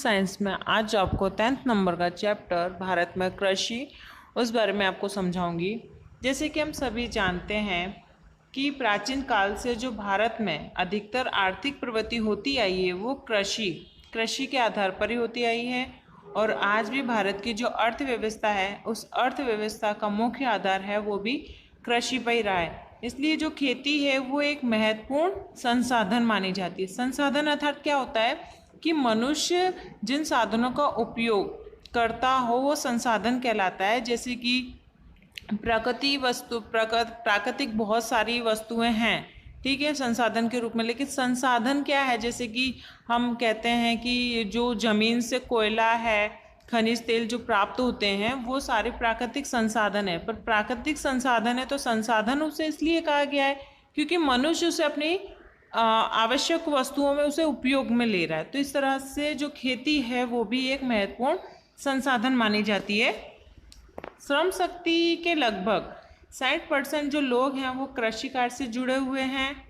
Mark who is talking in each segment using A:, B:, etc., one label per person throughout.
A: Science में आज आपको 10th नंबर का चैप्टर भारत में कृषि उस बारे में आपको समझाऊंगी। जैसे कि हम सभी जानते हैं कि प्राचीन काल से जो भारत में अधिकतर आर्थिक प्रगति होती आई है वो कृषि के आधार पर ही होती आई है। और आज भी भारत की जो अर्थव्यवस्था है उस अर्थव्यवस्था का मुख्य आधार है वो भी कृषि पर ही रहा है। इसलिए जो खेती है वो एक महत्वपूर्ण संसाधन मानी जाती है। संसाधन अर्थात क्या होता है कि मनुष्य जिन साधनों का उपयोग करता हो वो संसाधन कहलाता है। जैसे कि प्राकृतिक बहुत सारी वस्तुएं हैं, ठीक है, संसाधन के रूप में। लेकिन संसाधन क्या है, जैसे कि हम कहते हैं कि जो जमीन से कोयला है, खनिज तेल जो प्राप्त होते हैं वो सारे प्राकृतिक संसाधन है। पर प्राकृतिक संसाधन है तो संसाधन उसे इसलिए कहा गया है क्योंकि मनुष्य उसे अपनी आवश्यक वस्तुओं में उसे उपयोग में ले रहा है। तो इस तरह से जो खेती है वो भी एक महत्वपूर्ण संसाधन मानी जाती है। श्रम शक्ति के लगभग 60% जो लोग हैं वो कृषि कार्य से जुड़े हुए हैं।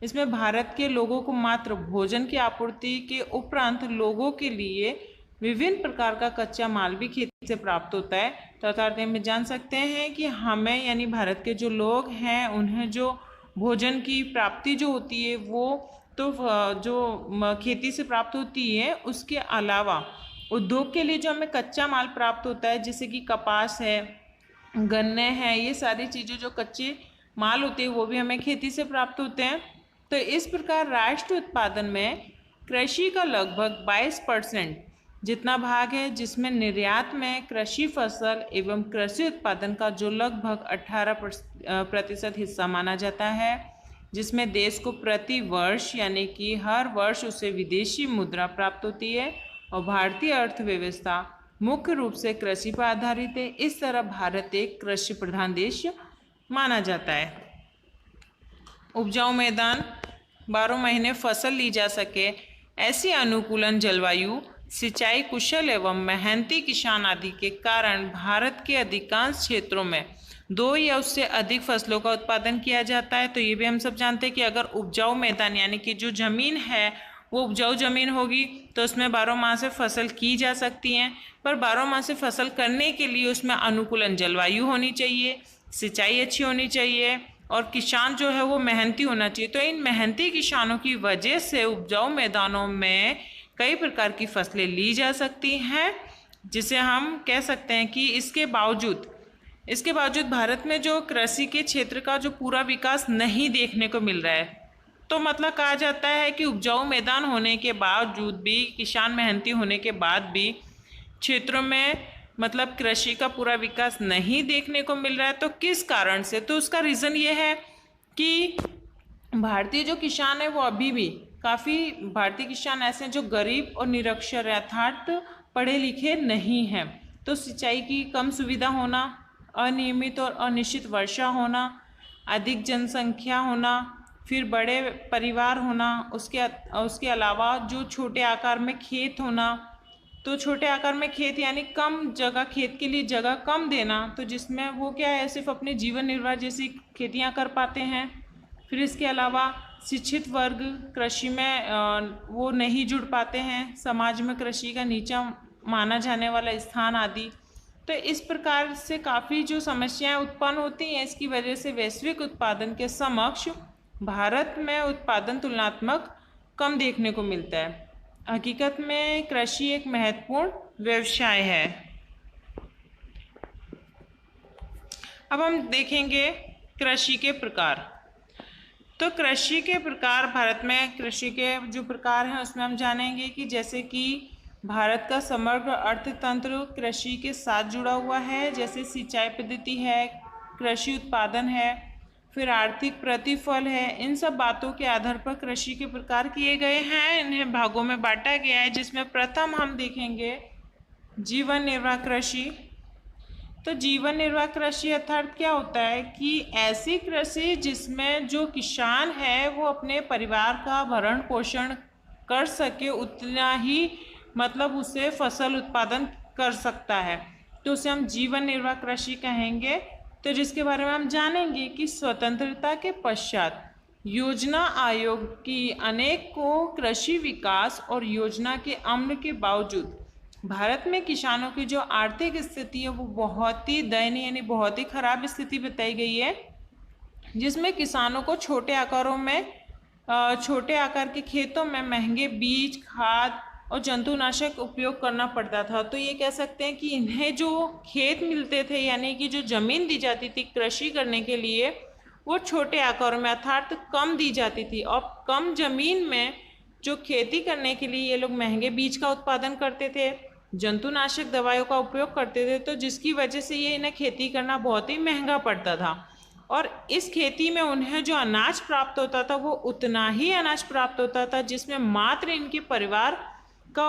A: इसमें भारत के लोगों को मात्र भोजन की आपूर्ति के उपरांत लोगों के लिए विभिन्न प्रकार का कच्चा माल भी खेती से प्राप्त होता है। तो अर्थात में जान सकते हैं कि हमें यानी भारत के जो लोग हैं उन्हें जो भोजन की प्राप्ति जो होती है वो तो जो खेती से प्राप्त होती है, उसके अलावा उद्योग के लिए जो हमें कच्चा माल प्राप्त होता है जैसे कि कपास है, गन्ने हैं, ये सारी चीज़ें जो कच्चे माल होते हैं वो भी हमें खेती से प्राप्त होते हैं। तो इस प्रकार राष्ट्रीय उत्पादन में कृषि का लगभग 22% जितना भाग है, जिसमें निर्यात में कृषि फसल एवं कृषि उत्पादन का जो लगभग 18% हिस्सा माना जाता है, जिसमें देश को प्रति वर्ष यानी कि हर वर्ष उसे विदेशी मुद्रा प्राप्त होती है। और भारतीय अर्थव्यवस्था मुख्य रूप से कृषि पर आधारित है। इस तरह भारत एक कृषि प्रधान देश माना जाता है। उपजाऊ मैदान, 12 महीने फसल ली जा सके ऐसी अनुकूलन जलवायु, सिंचाई कुशल एवं मेहनती किसान आदि के कारण भारत के अधिकांश क्षेत्रों में 2 या उससे अधिक फसलों का उत्पादन किया जाता है। तो ये भी हम सब जानते हैं कि अगर उपजाऊ मैदान यानी कि जो जमीन है वो उपजाऊ जमीन होगी तो उसमें 12 माह से फसल की जा सकती हैं। पर 12 माह से फसल करने के लिए उसमें अनुकूलन जलवायु होनी चाहिए, सिंचाई अच्छी होनी चाहिए और किसान जो है वो मेहनती होना चाहिए। तो इन मेहनती किसानों की वजह से उपजाऊ मैदानों में कई प्रकार की फसलें ली जा सकती हैं, जिसे हम कह सकते हैं कि इसके बावजूद भारत में जो कृषि के क्षेत्र का जो पूरा विकास नहीं देखने को मिल रहा है। तो मतलब कहा जाता है कि उपजाऊ मैदान होने के बावजूद भी, किसान मेहनती होने के बाद भी क्षेत्रों में मतलब कृषि का पूरा विकास नहीं देखने को मिल रहा है। तो किस कारण से? तो उसका रीज़न ये है कि भारतीय जो किसान है वो अभी भी काफ़ी भारतीय किसान ऐसे हैं जो गरीब और निरक्षर अर्थात पढ़े लिखे नहीं हैं। तो सिंचाई की कम सुविधा होना, अनियमित और अनिश्चित वर्षा होना, अधिक जनसंख्या होना, फिर बड़े परिवार होना, उसके अलावा जो छोटे आकार में खेत होना। तो छोटे आकार में खेत यानी कम जगह, खेत के लिए जगह कम देना, तो जिसमें वो क्या है सिर्फ अपने जीवन निर्वाह जैसी खेतियां कर पाते हैं। फिर इसके अलावा शिक्षित वर्ग कृषि में वो नहीं जुड़ पाते हैं, समाज में कृषि का नीचा माना जाने वाला स्थान आदि। तो इस प्रकार से काफ़ी जो समस्याएं उत्पन्न होती हैं, इसकी वजह से वैश्विक उत्पादन के समक्ष भारत में उत्पादन तुलनात्मक कम देखने को मिलता है। हकीकत में कृषि एक महत्वपूर्ण व्यवसाय है। अब हम देखेंगे कृषि के प्रकार। तो कृषि के प्रकार, भारत में कृषि के जो प्रकार हैं उसमें हम जानेंगे कि जैसे कि भारत का समग्र अर्थतंत्र कृषि के साथ जुड़ा हुआ है। जैसे सिंचाई पद्धति है, कृषि उत्पादन है, फिर आर्थिक प्रतिफल है। इन सब बातों के आधार पर कृषि के प्रकार किए गए हैं, इन्हें भागों में बांटा गया है। जिसमें प्रथम हम देखेंगे जीवन निर्वाह कृषि। तो जीवन निर्वाह कृषि अर्थात क्या होता है कि ऐसी कृषि जिसमें जो किसान है वो अपने परिवार का भरण पोषण कर सके, उतना ही मतलब उसे फसल उत्पादन कर सकता है, तो उसे हम जीवन निर्वाह कृषि कहेंगे। तो जिसके बारे में हम जानेंगे कि स्वतंत्रता के पश्चात योजना आयोग की अनेकों कृषि विकास और योजना के अमल के बावजूद भारत में किसानों की जो आर्थिक स्थिति है वो बहुत ही दयनीय यानी बहुत ही खराब स्थिति बताई गई है, जिसमें किसानों को छोटे आकार के खेतों में महंगे बीज, खाद और जंतुनाशक उपयोग करना पड़ता था। तो ये कह सकते हैं कि इन्हें जो खेत मिलते थे यानी कि जो जमीन दी जाती थी कृषि करने के लिए वो छोटे आकारों में अर्थात कम दी जाती थी, और कम जमीन में जो खेती करने के लिए ये लोग महंगे बीज का उत्पादन करते थे, जंतुनाशक दवाइयों का उपयोग करते थे, तो जिसकी वजह से ये इन्हें खेती करना बहुत ही महंगा पड़ता था। और इस खेती में उन्हें जो अनाज प्राप्त होता था वो उतना ही अनाज प्राप्त होता था जिसमें मात्र इनके परिवार का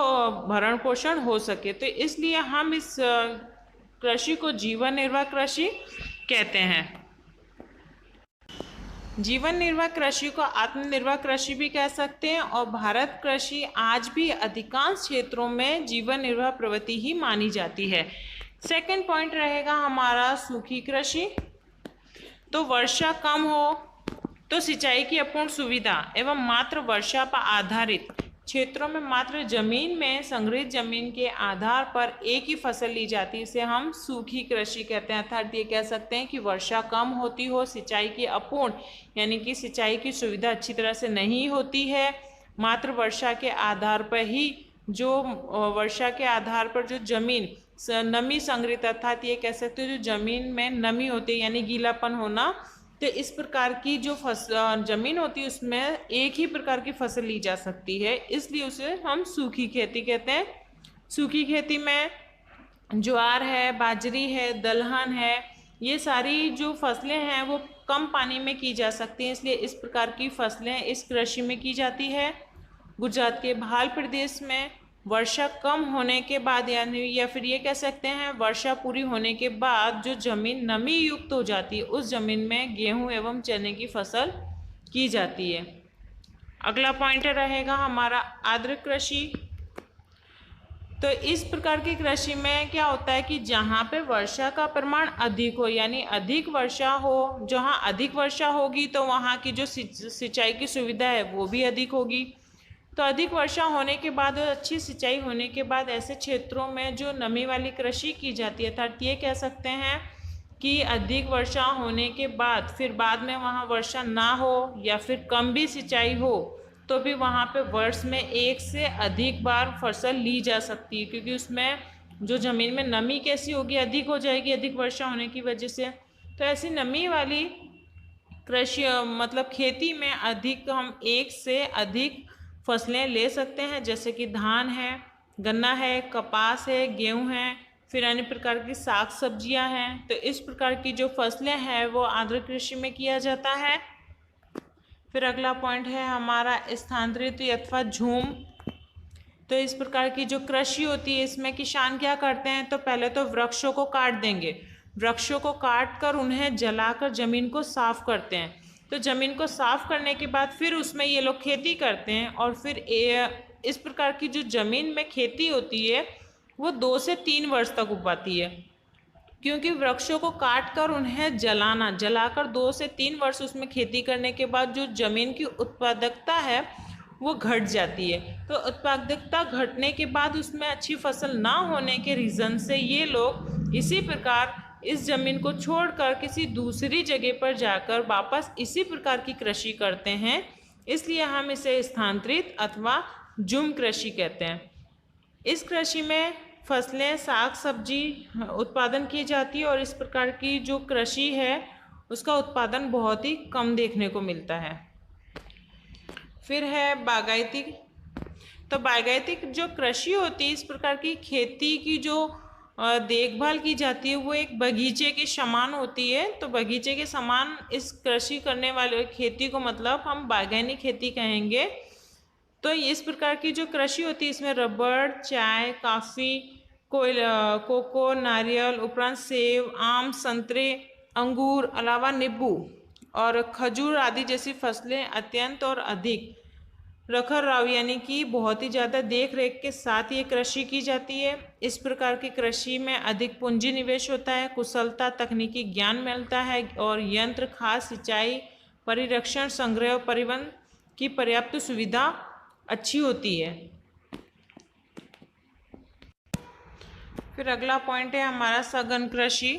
A: भरण पोषण हो सके। तो इसलिए हम इस कृषि को जीवन निर्वाह कृषि कहते हैं। जीवन निर्वाह कृषि को आत्मनिर्भर कृषि भी कह सकते हैं, और भारत कृषि आज भी अधिकांश क्षेत्रों में जीवन निर्वाह प्रवृत्ति ही मानी जाती है। सेकंड पॉइंट रहेगा हमारा सूखी कृषि। तो वर्षा कम हो तो सिंचाई की अपूर्ण सुविधा एवं मात्र वर्षा पर आधारित क्षेत्रों में मात्र जमीन में संग्रहित जमीन के आधार पर एक ही फसल ली जाती है, इसे हम सूखी कृषि कहते हैं। अर्थात ये कह सकते हैं कि वर्षा कम होती हो, सिंचाई की अपूर्ण यानी कि सिंचाई की सुविधा अच्छी तरह से नहीं होती है, मात्र वर्षा के आधार पर ही वर्षा के आधार पर जो जमीन नमी संग्रहित, अर्थात ये कह सकते हो जो जमीन में नमी होती है यानी गीलापन होना, तो इस प्रकार की जो जमीन होती है उसमें एक ही प्रकार की फसल ली जा सकती है, इसलिए उसे हम सूखी खेती कहते हैं। सूखी खेती में ज्वार है, बाजरी है, दलहन है, ये सारी जो फसलें हैं वो कम पानी में की जा सकती हैं, इसलिए इस प्रकार की फसलें इस कृषि में की जाती है। गुजरात के भाल प्रदेश में वर्षा कम होने के बाद यानी या फिर ये कह सकते हैं वर्षा पूरी होने के बाद जो जमीन नमी युक्त हो जाती है उस जमीन में गेहूं एवं चने की फसल की जाती है। अगला पॉइंट रहेगा हमारा आर्द्र कृषि। तो इस प्रकार की कृषि में क्या होता है कि जहाँ पे वर्षा का परिमाण अधिक हो यानी अधिक वर्षा हो, जहाँ अधिक वर्षा होगी तो वहाँ की जो सिंचाई की सुविधा है वो भी अधिक होगी। तो अधिक वर्षा होने के बाद और अच्छी सिंचाई होने के बाद ऐसे क्षेत्रों में जो नमी वाली कृषि की जाती है, अर्थात ये कह सकते हैं कि अधिक वर्षा होने के बाद फिर बाद में वहाँ वर्षा ना हो या फिर कम भी सिंचाई हो तो भी वहाँ पे वर्ष में एक से अधिक बार फसल ली जा सकती है, क्योंकि उसमें जो ज़मीन में नमी कैसी होगी, अधिक हो जाएगी अधिक वर्षा होने की वजह से। तो ऐसी नमी वाली कृषि मतलब खेती में अधिक हम एक से अधिक फसलें ले सकते हैं, जैसे कि धान है, गन्ना है, कपास है, गेहूं है, फिर अन्य प्रकार की साग सब्जियां हैं। तो इस प्रकार की जो फसलें हैं वो आर्द्र कृषि में किया जाता है। फिर अगला पॉइंट है हमारा स्थानांतरित अथवा झूम। तो इस प्रकार की जो कृषि होती है इसमें किसान क्या करते हैं, तो पहले तो वृक्षों को काट देंगे, वृक्षों को काट कर उन्हें जलाकर जमीन को साफ करते हैं। तो ज़मीन को साफ करने के बाद फिर उसमें ये लोग खेती करते हैं, और फिर इस प्रकार की जो ज़मीन में खेती होती है वो 2 से 3 वर्ष तक उगाती है, क्योंकि वृक्षों को काट कर उन्हें जलाकर 2 से 3 वर्ष उसमें खेती करने के बाद जो ज़मीन की उत्पादकता है वो घट जाती है। तो उत्पादकता घटने के बाद उसमें अच्छी फसल ना होने के रीज़न से ये लोग इसी प्रकार इस जमीन को छोड़कर किसी दूसरी जगह पर जाकर वापस इसी प्रकार की कृषि करते हैं, इसलिए हम इसे स्थानांतरित अथवा झूम कृषि कहते हैं। इस कृषि में फसलें साग सब्जी उत्पादन की जाती है, और इस प्रकार की जो कृषि है उसका उत्पादन बहुत ही कम देखने को मिलता है। फिर है बागायती। तो बागायती जो कृषि होती है, इस प्रकार की खेती की जो देखभाल की जाती है वो एक बगीचे के समान होती है। तो बगीचे के समान इस कृषि करने वाले खेती को मतलब हम बागवानी खेती कहेंगे। तो इस प्रकार की जो कृषि होती है इसमें रबड़, चाय, काफ़ी, कोको, नारियल, उपरांत सेब, आम, संतरे, अंगूर, अलावा नींबू और खजूर आदि जैसी फसलें अत्यंत और अधिक रखरखाव यानी कि बहुत ही ज़्यादा देख रेख के साथ ये कृषि की जाती है। इस प्रकार की कृषि में अधिक पूंजी निवेश होता है, कुशलता, तकनीकी ज्ञान मिलता है, और यंत्र, खाद, सिंचाई परिरक्षण, संग्रह और परिवहन की पर्याप्त सुविधा अच्छी होती है। फिर अगला पॉइंट है हमारा सघन कृषि।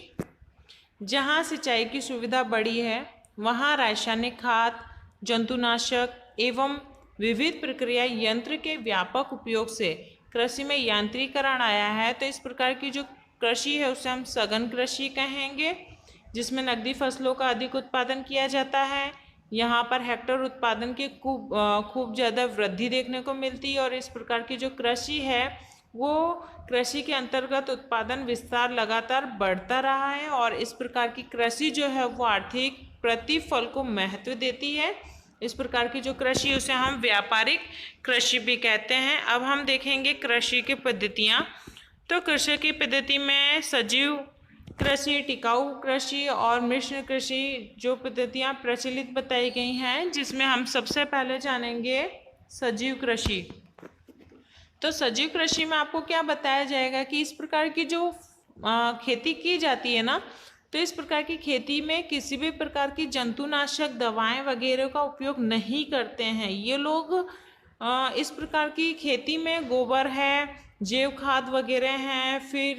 A: जहाँ सिंचाई की सुविधा बढ़ी है वहाँ रासायनिक खाद, जंतुनाशक एवं विविध प्रक्रिया यंत्र के व्यापक उपयोग से कृषि में यांत्रिकरण आया है। तो इस प्रकार की जो कृषि है उसे हम सघन कृषि कहेंगे, जिसमें नकदी फसलों का अधिक उत्पादन किया जाता है। यहाँ पर हेक्टेयर उत्पादन की खूब ज़्यादा वृद्धि देखने को मिलती है और इस प्रकार की जो कृषि है वो कृषि के अंतर्गत उत्पादन विस्तार लगातार बढ़ता रहा है और इस प्रकार की कृषि जो है वो आर्थिक प्रतिफल को महत्व देती है। इस प्रकार की जो कृषि उसे हम व्यापारिक कृषि भी कहते हैं। अब हम देखेंगे कृषि की पद्धतियाँ। तो कृषि की पद्धति में सजीव कृषि, टिकाऊ कृषि और मिश्र कृषि जो पद्धतियाँ प्रचलित बताई गई हैं, जिसमें हम सबसे पहले जानेंगे सजीव कृषि। तो सजीव कृषि में आपको क्या बताया जाएगा कि इस प्रकार की जो खेती की जाती है ना, तो इस प्रकार की खेती में किसी भी प्रकार की जंतुनाशक दवाएं वगैरह का उपयोग नहीं करते हैं। ये लोग इस प्रकार की खेती में गोबर है, जैव खाद वगैरह हैं, फिर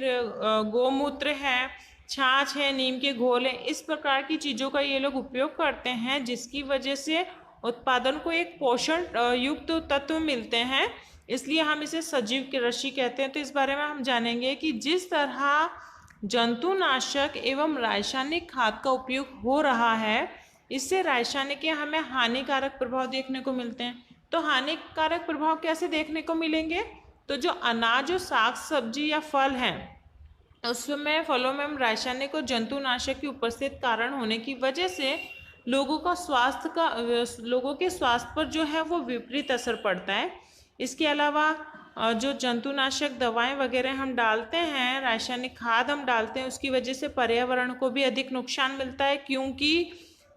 A: गौमूत्र है, छाछ है, नीम के घोल है, इस प्रकार की चीज़ों का ये लोग उपयोग करते हैं, जिसकी वजह से उत्पादन को एक पोषण युक्त तत्व मिलते हैं, इसलिए हम इसे सजीव कृषि कहते हैं। तो इस बारे में हम जानेंगे कि जिस तरह जंतुनाशक एवं रासायनिक खाद का उपयोग हो रहा है, इससे रासायनिक या हमें हानिकारक प्रभाव देखने को मिलते हैं। तो हानिकारक प्रभाव कैसे देखने को मिलेंगे? तो जो अनाज और साग सब्जी या फल हैं उसमें फलों में हम रासायनिक और जंतुनाशक की उपस्थित कारण होने की वजह से लोगों के स्वास्थ्य पर जो है वो विपरीत असर पड़ता है। इसके अलावा जो जंतुनाशक दवाएं वगैरह हम डालते हैं, रासायनिक खाद हम डालते हैं, उसकी वजह से पर्यावरण को भी अधिक नुकसान मिलता है, क्योंकि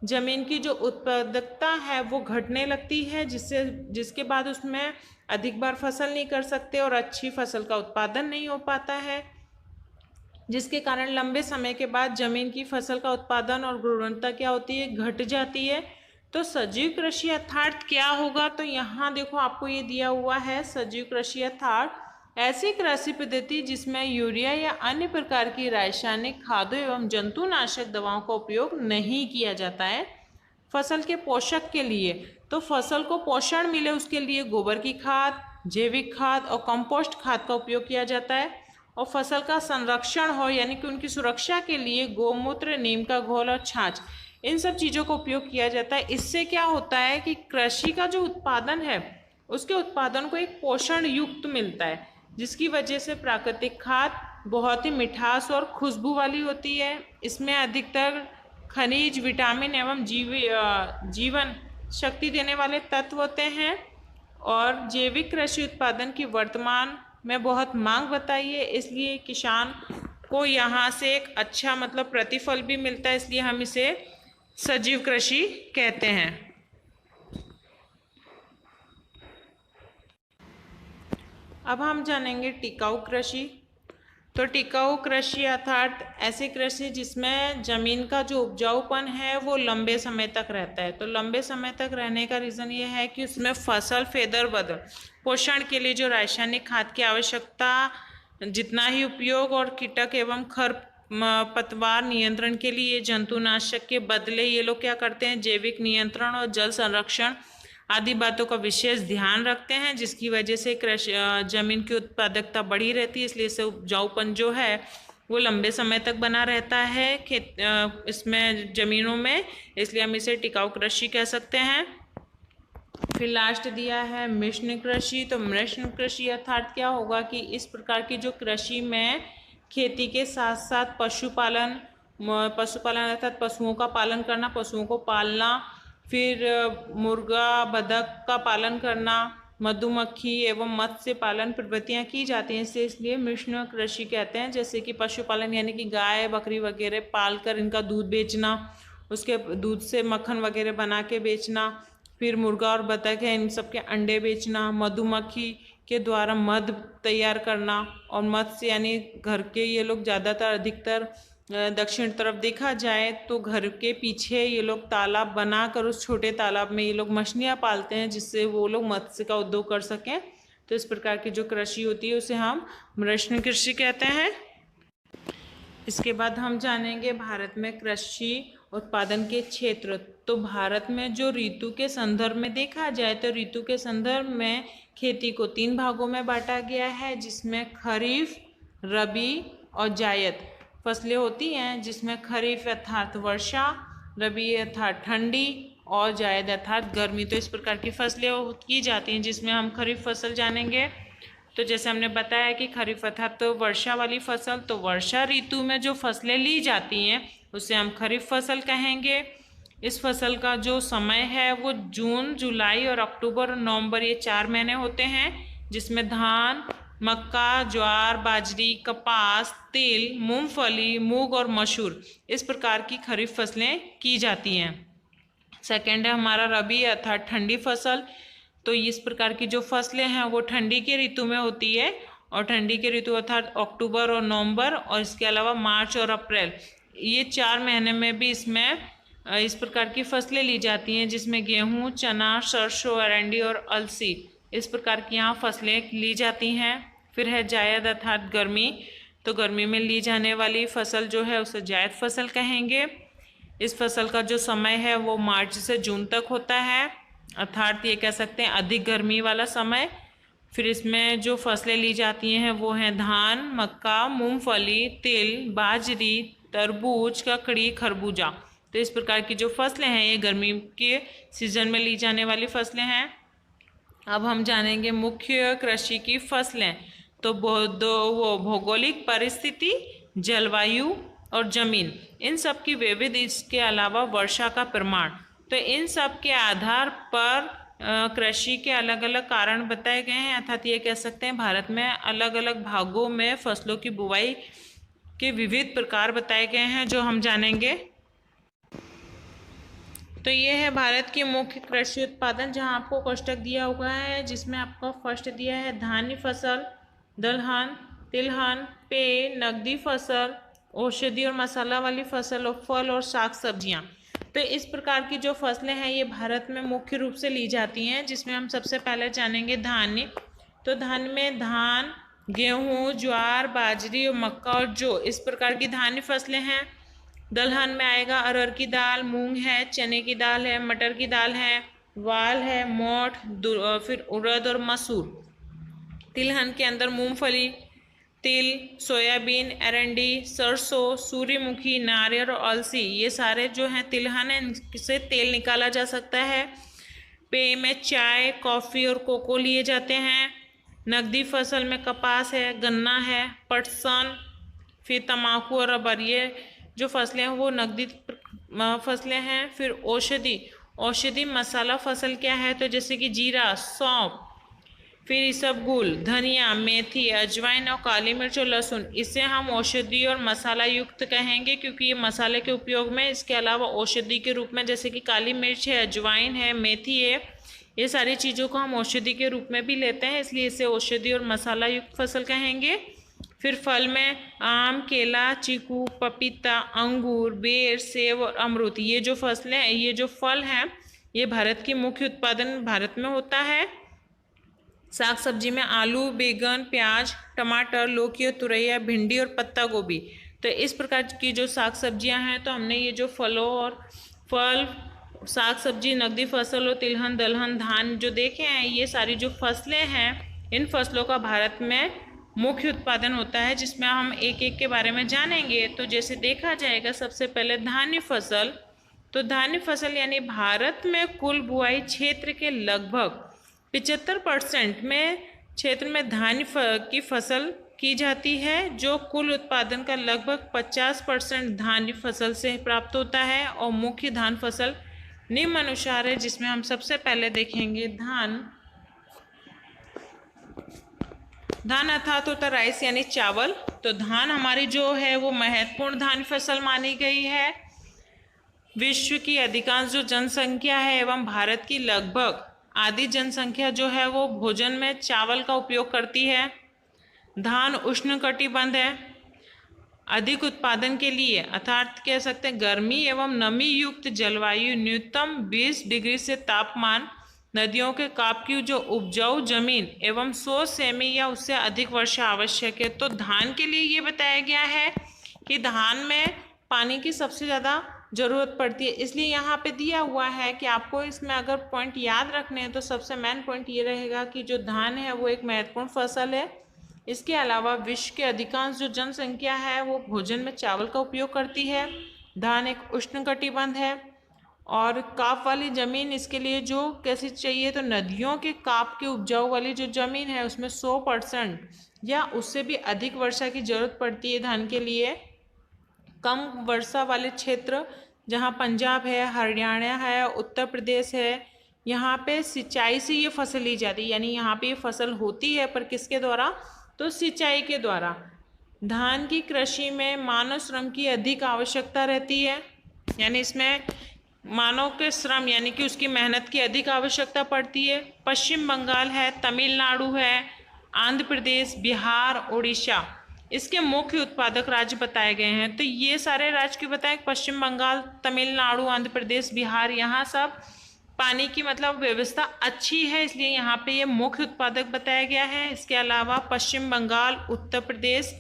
A: ज़मीन की जो उत्पादकता है वो घटने लगती है, जिसके बाद उसमें अधिक बार फसल नहीं कर सकते और अच्छी फसल का उत्पादन नहीं हो पाता है, जिसके कारण लंबे समय के बाद ज़मीन की फसल का उत्पादन और गुणवत्ता क्या होती है, घट जाती है। तो सजीव कृषि अर्थात क्या होगा? तो यहाँ देखो आपको ये दिया हुआ है, सजीव कृषि अर्थात ऐसी कृषि पद्धति जिसमें यूरिया या अन्य प्रकार की रासायनिक खादों एवं जंतुनाशक दवाओं का उपयोग नहीं किया जाता है फसल के पोषक के लिए। तो फसल को पोषण मिले उसके लिए गोबर की खाद, जैविक खाद और कंपोस्ट खाद का उपयोग किया जाता है और फसल का संरक्षण हो यानी कि उनकी सुरक्षा के लिए गौमूत्र, नीम का घोल और छाछ, इन सब चीज़ों का उपयोग किया जाता है। इससे क्या होता है कि कृषि का जो उत्पादन है उसके उत्पादन को एक पोषण युक्त मिलता है, जिसकी वजह से प्राकृतिक खाद बहुत ही मिठास और खुशबू वाली होती है। इसमें अधिकतर खनिज, विटामिन एवं जीवन शक्ति देने वाले तत्व होते हैं और जैविक कृषि उत्पादन की वर्तमान में बहुत मांग बताई है, इसलिए किसान को यहाँ से एक अच्छा मतलब प्रतिफल भी मिलता है, इसलिए हम इसे सजीव कृषि कहते हैं। अब हम जानेंगे टिकाऊ कृषि। तो टिकाऊ कृषि अर्थात ऐसी कृषि जिसमें ज़मीन का जो उपजाऊपन है वो लंबे समय तक रहता है। तो लंबे समय तक रहने का रीज़न ये है कि उसमें फसल फेदर बदल पोषण के लिए जो रासायनिक खाद की आवश्यकता जितना ही उपयोग और कीटक एवं खरपतवार नियंत्रण के लिए जंतुनाशक के बदले ये लोग क्या करते हैं, जैविक नियंत्रण और जल संरक्षण आदि बातों का विशेष ध्यान रखते हैं, जिसकी वजह से कृषि जमीन की उत्पादकता बढ़ी रहती है, इसलिए इसे उपजाऊपन जो है वो लंबे समय तक बना रहता है इसमें ज़मीनों में, इसलिए हम इसे टिकाऊ कृषि कह सकते हैं। फिर लास्ट दिया है मिश्र कृषि। तो मिश्र कृषि अर्थात क्या होगा कि इस प्रकार की जो कृषि में खेती के साथ साथ पशुपालन अर्थात पशुओं का पालन करना, पशुओं को पालना, फिर मुर्गा बतख का पालन करना, मधुमक्खी एवं मत्स्य पालन प्रवृत्तियाँ की जाती हैं, इसलिए मिश्र कृषि कहते हैं। जैसे कि पशुपालन यानी कि गाय बकरी वगैरह पाल कर इनका दूध बेचना, उसके दूध से मक्खन वगैरह बना के बेचना, फिर मुर्गा और बतख है इन सब के अंडे बेचना, मधुमक्खी के द्वारा मध तैयार करना और मत्स्य यानी घर के ये लोग ज़्यादातर अधिकतर दक्षिण तरफ देखा जाए तो घर के पीछे ये लोग तालाब बनाकर उस छोटे तालाब में ये लोग मछलियाँ पालते हैं, जिससे वो लोग मत्स्य का उद्योग कर सकें। तो इस प्रकार की जो कृषि होती है उसे हम मृष्ण कृषि कहते हैं। इसके बाद हम जानेंगे भारत में कृषि उत्पादन के क्षेत्र। तो भारत में जो ऋतु के संदर्भ में देखा जाए तो ऋतु के संदर्भ में खेती को 3 भागों में बांटा गया है, जिसमें खरीफ, रबी और जायद फसलें होती हैं, जिसमें खरीफ अर्थात वर्षा, रबी अर्थात ठंडी और जायद अर्थात गर्मी। तो इस प्रकार की फसलें की जाती हैं, जिसमें हम खरीफ फसल जानेंगे। तो जैसे हमने बताया कि खरीफ अर्थात तो वर्षा वाली फसल, तो वर्षा ऋतु में जो फसलें ली जाती हैं उसे हम खरीफ फसल कहेंगे। इस फसल का जो समय है वो जून, जुलाई और अक्टूबर और नवंबर, ये 4 महीने होते हैं, जिसमें धान, मक्का, ज्वार, बाजरी, कपास, तिल, मूंगफली, मूंग और मसूर इस प्रकार की खरीफ फसलें की जाती हैं। सेकेंड है हमारा रबी अर्थात ठंडी फसल। तो इस प्रकार की जो फसलें हैं वो ठंडी के ऋतु में होती है, और ठंडी के ऋतु अर्थात अक्टूबर और नवंबर और इसके अलावा मार्च और अप्रैल, ये 4 महीने में भी इसमें इस प्रकार की फसलें ली जाती हैं, जिसमें गेहूँ, चना, सरसों, अरंडी और अलसी इस प्रकार की यहाँ फसलें ली जाती हैं। फिर है जायद अर्थात गर्मी। तो गर्मी में ली जाने वाली फसल जो है उसे जायद फसल कहेंगे। इस फसल का जो समय है वो मार्च से जून तक होता है, अर्थात ये कह सकते हैं अधिक गर्मी वाला समय। फिर इसमें जो फसलें ली जाती हैं वो हैं धान, मक्का, मूंगफली, तिल, बाजरी, तरबूज, ककड़ी, खरबूजा। तो इस प्रकार की जो फसलें हैं ये गर्मी के सीजन में ली जाने वाली फसलें हैं। अब हम जानेंगे मुख्य कृषि की फसलें। तो वो भौगोलिक परिस्थिति, जलवायु और जमीन, इन सब की विविध, इसके अलावा वर्षा का प्रमाण। तो इन सब के आधार पर कृषि के अलग अलग कारण बताए गए हैं, अर्थात ये कह सकते हैं भारत में अलग अलग भागों में फसलों की बुवाई के विविध प्रकार बताए गए हैं, जो हम जानेंगे। तो ये है भारत की मुख्य कृषि उत्पादन, जहाँ आपको कोष्टक दिया हुआ है, जिसमें आपको फर्स्ट दिया है धान्य फसल, दलहन, तिलहन, पेय, नकदी फसल, औषधि और मसाला वाली फसल और फल और साग सब्जियाँ। तो इस प्रकार की जो फसलें हैं ये भारत में मुख्य रूप से ली जाती हैं, जिसमें हम सबसे पहले जानेंगे धान्य। तो धान्य में धान, गेहूँ, ज्वार, बाजरी और मक्का और जौ इस प्रकार की धान्य फसलें हैं। दलहन में आएगा अरहर की दाल, मूंग है, चने की दाल है, मटर की दाल है, वाल है, मोठ, फिर उड़द और मसूर। तिलहन के अंदर मूंगफली, तिल, सोयाबीन, अरंडी, सरसों, सूर्यमुखी, नारियल और अलसी, ये सारे जो हैं तिलहन है, इनसे तेल निकाला जा सकता है। पेय में चाय, कॉफ़ी और कोको लिए जाते हैं। नकदी फसल में कपास है, गन्ना है, पटसन, फिर तंबाकू और रबर, ये जो फसलें हैं वो नकदी फसलें हैं। फिर औषधि मसाला फसल क्या है, तो जैसे कि जीरा, सौंफ, फिर इसबगोल, धनिया, मेथी, अजवाइन और काली मिर्च और लहसुन, इसे हम औषधि और मसाला युक्त कहेंगे, क्योंकि ये मसाले के उपयोग में, इसके अलावा औषधि के रूप में जैसे कि काली मिर्च है, अजवाइन है, मेथी है, ये सारी चीज़ों को हम औषधि के रूप में भी लेते हैं, इसलिए इसे औषधि और मसाला युक्त फसल कहेंगे। फिर फल में आम, केला, चीकू, पपीता, अंगूर, बेर, सेब और अमरूद, ये जो फसलें, ये जो फल हैं, ये भारत की मुख्य उत्पादन भारत में होता है। साग सब्जी में आलू, बैगन, प्याज, टमाटर, लौकी और तुरैया, भिंडी और पत्ता गोभी। तो इस प्रकार की जो साग सब्जियां हैं, तो हमने ये जो फल, साग सब्जी, नकदी फसल और तिलहन, दलहन, धान जो देखे हैं, ये सारी जो फसलें हैं, इन फसलों का भारत में मुख्य उत्पादन होता है, जिसमें हम एक एक के बारे में जानेंगे। तो जैसे देखा जाएगा सबसे पहले धान्य फसल। तो धान्य फसल यानी भारत में कुल बुआई क्षेत्र के लगभग 75% में क्षेत्र में धान्य की फसल की जाती है, जो कुल उत्पादन का लगभग 50% धान्य फसल से प्राप्त होता है। और मुख्य धान फसल निम्नानुसार है, जिसमें हम सबसे पहले देखेंगे धान अर्थात होता राइस यानी चावल। तो धान हमारी जो है वो महत्वपूर्ण धान्य फसल मानी गई है। विश्व की अधिकांश जो जनसंख्या है एवं भारत की लगभग आधी जनसंख्या जो है वो भोजन में चावल का उपयोग करती है। धान उष्णकटिबंध है, अधिक उत्पादन के लिए अर्थात कह सकते हैं गर्मी एवं नमी युक्त जलवायु, न्यूनतम 20 डिग्री से तापमान, नदियों के काप की जो उपजाऊ जमीन एवं 100 सेमी या उससे अधिक वर्षा आवश्यक है। तो धान के लिए ये बताया गया है कि धान में पानी की सबसे ज़्यादा ज़रूरत पड़ती है, इसलिए यहाँ पे दिया हुआ है कि आपको इसमें अगर पॉइंट याद रखने हैं तो सबसे मेन पॉइंट ये रहेगा कि जो धान है वो एक महत्वपूर्ण फसल है। इसके अलावा विश्व के अधिकांश जो जनसंख्या है वो भोजन में चावल का उपयोग करती है। धान एक उष्णकटिबंध है और काप वाली ज़मीन इसके लिए जो कैसी चाहिए, तो नदियों के काप के उपजाऊ वाली जो ज़मीन है उसमें 100% या उससे भी अधिक वर्षा की ज़रूरत पड़ती है धान के लिए। कम वर्षा वाले क्षेत्र जहाँ पंजाब है, हरियाणा है, उत्तर प्रदेश है, यहाँ पे सिंचाई से ये फसल ली जाती है, यानी यहाँ पे ये फसल होती है पर किसके द्वारा, तो सिंचाई के द्वारा। धान की कृषि में मानव श्रम की अधिक आवश्यकता रहती है, यानी इसमें मानव के श्रम यानी कि उसकी मेहनत की अधिक आवश्यकता पड़ती है। पश्चिम बंगाल है, तमिलनाडु है, आंध्र प्रदेश, बिहार, उड़ीसा इसके मुख्य उत्पादक राज्य बताए गए हैं। तो ये सारे राज्य क्यों बताए, पश्चिम बंगाल, तमिलनाडु, आंध्र प्रदेश, बिहार, यहाँ सब पानी की मतलब व्यवस्था अच्छी है, इसलिए यहाँ पे ये मुख्य उत्पादक बताया गया है। इसके अलावा पश्चिम बंगाल, उत्तर प्रदेश,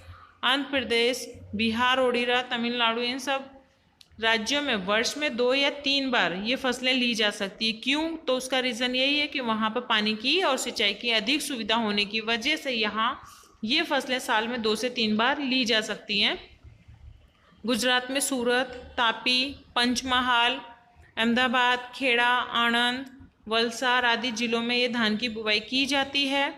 A: आंध्र प्रदेश, बिहार, उड़ीसा, तमिलनाडु इन सब राज्यों में वर्ष में 2 या 3 बार ये फसलें ली जा सकती है। क्यों, तो उसका रीज़न यही है कि वहाँ पर पानी की और सिंचाई की अधिक सुविधा होने की वजह से यहाँ ये फसलें साल में 2 से 3 बार ली जा सकती हैं। गुजरात में सूरत, तापी, पंचमहाल, अहमदाबाद, खेड़ा, आणंद, वलसाड आदि जिलों में ये धान की बुवाई की जाती है।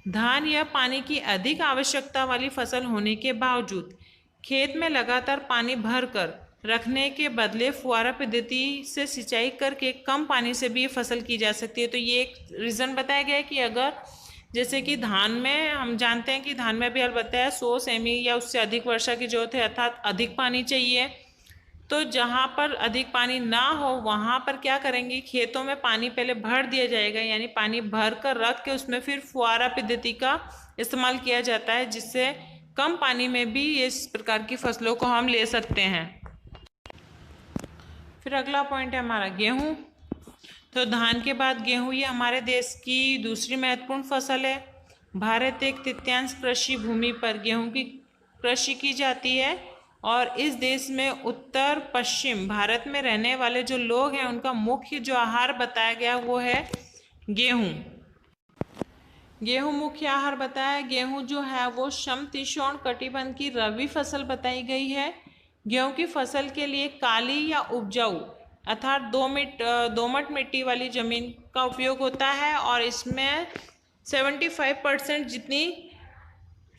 A: धान या पानी की अधिक आवश्यकता वाली फसल होने के बावजूद खेत में लगातार पानी भरकर रखने के बदले फुहारा पद्धति से सिंचाई करके कम पानी से भी ये फसल की जा सकती है। तो ये एक रीज़न बताया गया है कि अगर जैसे कि धान में हम जानते हैं कि धान में भी हल बताया 100 सेमी या उससे अधिक वर्षा की जरूरत है, अर्थात अधिक पानी चाहिए। तो जहाँ पर अधिक पानी ना हो वहाँ पर क्या करेंगे, खेतों में पानी पहले भर दिया जाएगा, यानी पानी भर कर रख के उसमें फिर फुहारा पद्धति का इस्तेमाल किया जाता है, जिससे कम पानी में भी इस प्रकार की फसलों को हम ले सकते हैं। फिर अगला पॉइंट है हमारा गेहूँ। तो धान के बाद गेहूँ ये हमारे देश की दूसरी महत्वपूर्ण फसल है। भारत एक तृतीयांश कृषि भूमि पर गेहूँ की कृषि की जाती है और इस देश में उत्तर पश्चिम भारत में रहने वाले जो लोग हैं उनका मुख्य जो आहार बताया गया वो है गेहूँ। गेहूँ मुख्य आहार बताया। गेहूँ जो है वो समशीतोष्ण कटिबंध की रबी फसल बताई गई है। गेहूँ की फसल के लिए काली या उपजाऊ अर्थात दोमट मिट्टी वाली ज़मीन का उपयोग होता है और इसमें 75% जितनी